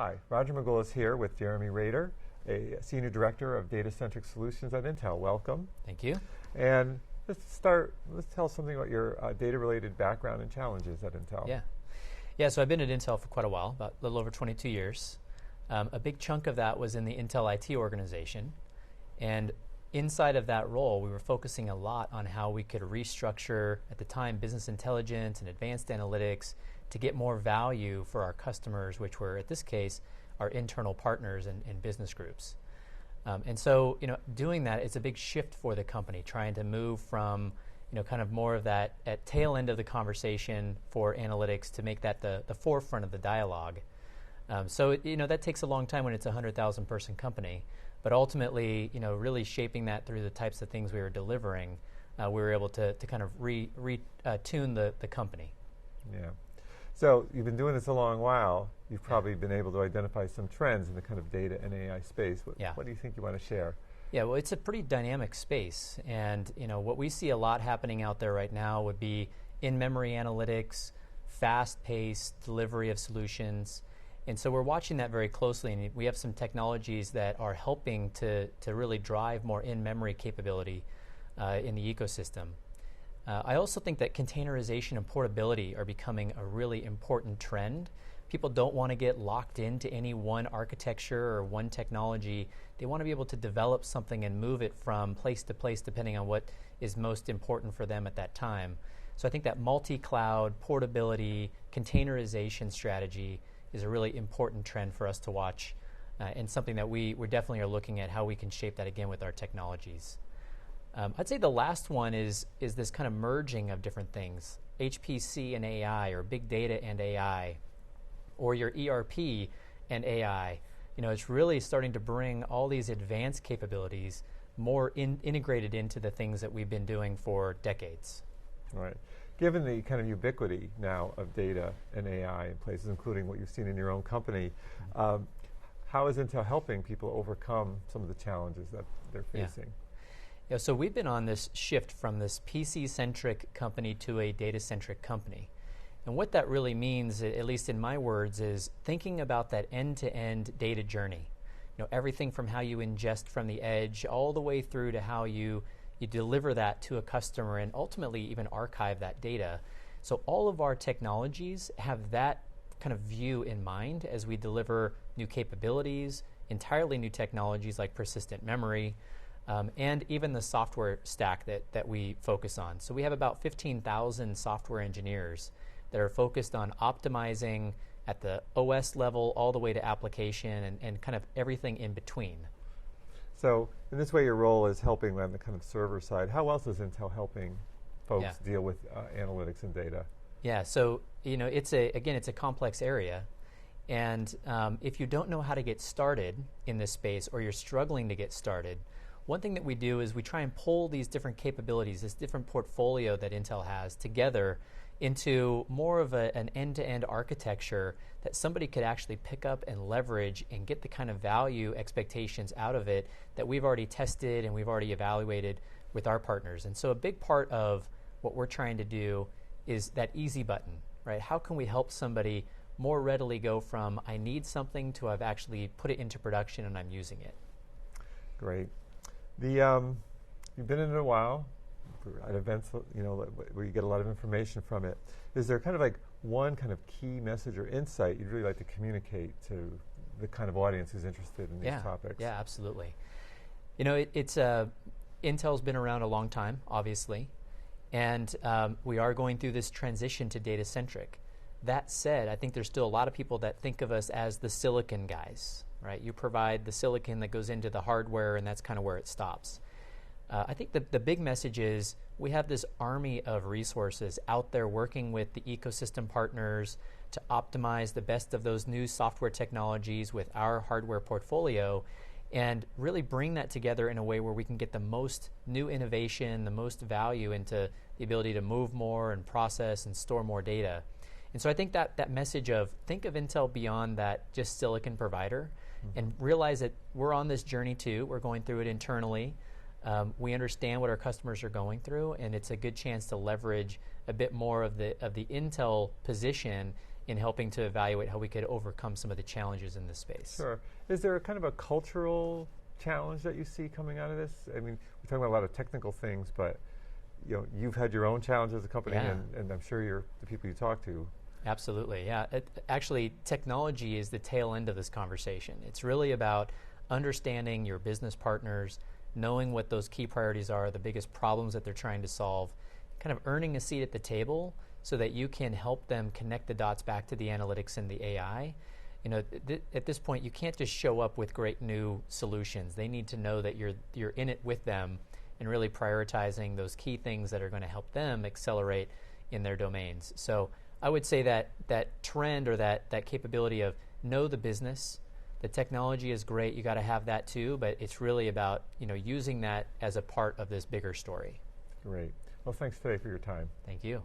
Hi, Roger Magulis here with Jeremy Rader, a Senior Director of Datacentric Solutions at Intel. Welcome. Thank you. And let's tell us something about your data-related background and challenges at Intel. Yeah, so I've been at Intel for quite a while, about a little over 22 years. A big chunk of that was in the Intel IT organization. And inside of that role, we were focusing a lot on how we could restructure, at the time, business intelligence and advanced analytics to get more value for our customers, which were, at this case, our internal partners and business groups. And so, doing that, it's a big shift for the company, trying to move from, kind of more of that at tail end of the conversation for analytics to make that the forefront of the dialogue. So, that takes a long time when it's a 100,000 person company. But ultimately, really shaping that through the types of things we were delivering, we were able to kind of retune the company. Yeah. So you've been doing this a long while. You've probably been able to identify some trends in the kind of data and AI space. What do you think you want to share? Yeah, well, it's a pretty dynamic space. And what we see a lot happening out there right now would be in-memory analytics, fast-paced delivery of solutions. And so we're watching that very closely. And we have some technologies that are helping to really drive more in-memory capability in the ecosystem. I also think that containerization and portability are becoming a really important trend. People don't want to get locked into any one architecture or one technology. They want to be able to develop something and move it from place to place depending on what is most important for them at that time. So I think that multi-cloud, portability, containerization strategy is a really important trend for us to watch and something that we definitely are looking at how we can shape that again with our technologies. I'd say the last one is this kind of merging of different things, HPC and AI, or big data and AI, or your ERP and AI. It's really starting to bring all these advanced capabilities more integrated into the things that we've been doing for decades. Right. Given the kind of ubiquity now of data and AI in places, including what you've seen in your own company, how is Intel helping people overcome some of the challenges that they're facing? Yeah, so we've been on this shift from this PC-centric company to a data-centric company. And what that really means, at least in my words, is thinking about that end-to-end data journey. Everything from how you ingest from the edge all the way through to how you deliver that to a customer and ultimately even archive that data. So all of our technologies have that kind of view in mind as we deliver new capabilities, entirely new technologies like persistent memory, and even the software stack that we focus on. So we have about 15,000 software engineers that are focused on optimizing at the OS level all the way to application and kind of everything in between. So in this way, your role is helping on the kind of server side. How else is Intel helping folks deal with analytics and data? Yeah, so it's a complex area. And if you don't know how to get started in this space or you're struggling to get started, one thing that we do is we try and pull these different capabilities, this different portfolio that Intel has together into more of an end-to-end architecture that somebody could actually pick up and leverage and get the kind of value expectations out of it that we've already tested and we've already evaluated with our partners. And so a big part of what we're trying to do is that easy button, right? How can we help somebody more readily go from I need something to I've actually put it into production and I'm using it? Great. You've been in it a while, at events, where you get a lot of information from it. Is there kind of like one kind of key message or insight you'd really like to communicate to the kind of audience who's interested in these topics? Yeah, absolutely. Intel's been around a long time, obviously, and we are going through this transition to data-centric. That said, I think there's still a lot of people that think of us as the silicon guys, right? You provide the silicon that goes into the hardware, and that's kind of where it stops. I think the big message is we have this army of resources out there working with the ecosystem partners to optimize the best of those new software technologies with our hardware portfolio and really bring that together in a way where we can get the most new innovation, the most value into the ability to move more and process and store more data. And so I think that message of think of Intel beyond that just silicon provider and realize that we're on this journey too. We're going through it internally. We understand what our customers are going through, and it's a good chance to leverage a bit more of the Intel position in helping to evaluate how we could overcome some of the challenges in this space. Sure. Is there a kind of a cultural challenge that you see coming out of this? I mean, we're talking about a lot of technical things, but you've had your own challenges as a company, and I'm sure the people you talk to. Absolutely, yeah. Actually, technology is the tail end of this conversation. It's really about understanding your business partners, knowing what those key priorities are, the biggest problems that they're trying to solve, kind of earning a seat at the table so that you can help them connect the dots back to the analytics and the AI. At this point, you can't just show up with great new solutions. They need to know that you're in it with them and really prioritizing those key things that are going to help them accelerate in their domains. So I would say that trend or that capability of know the business, the technology is great, you got to have that too, but it's really about using that as a part of this bigger story. Great. Well, thanks today for your time. Thank you.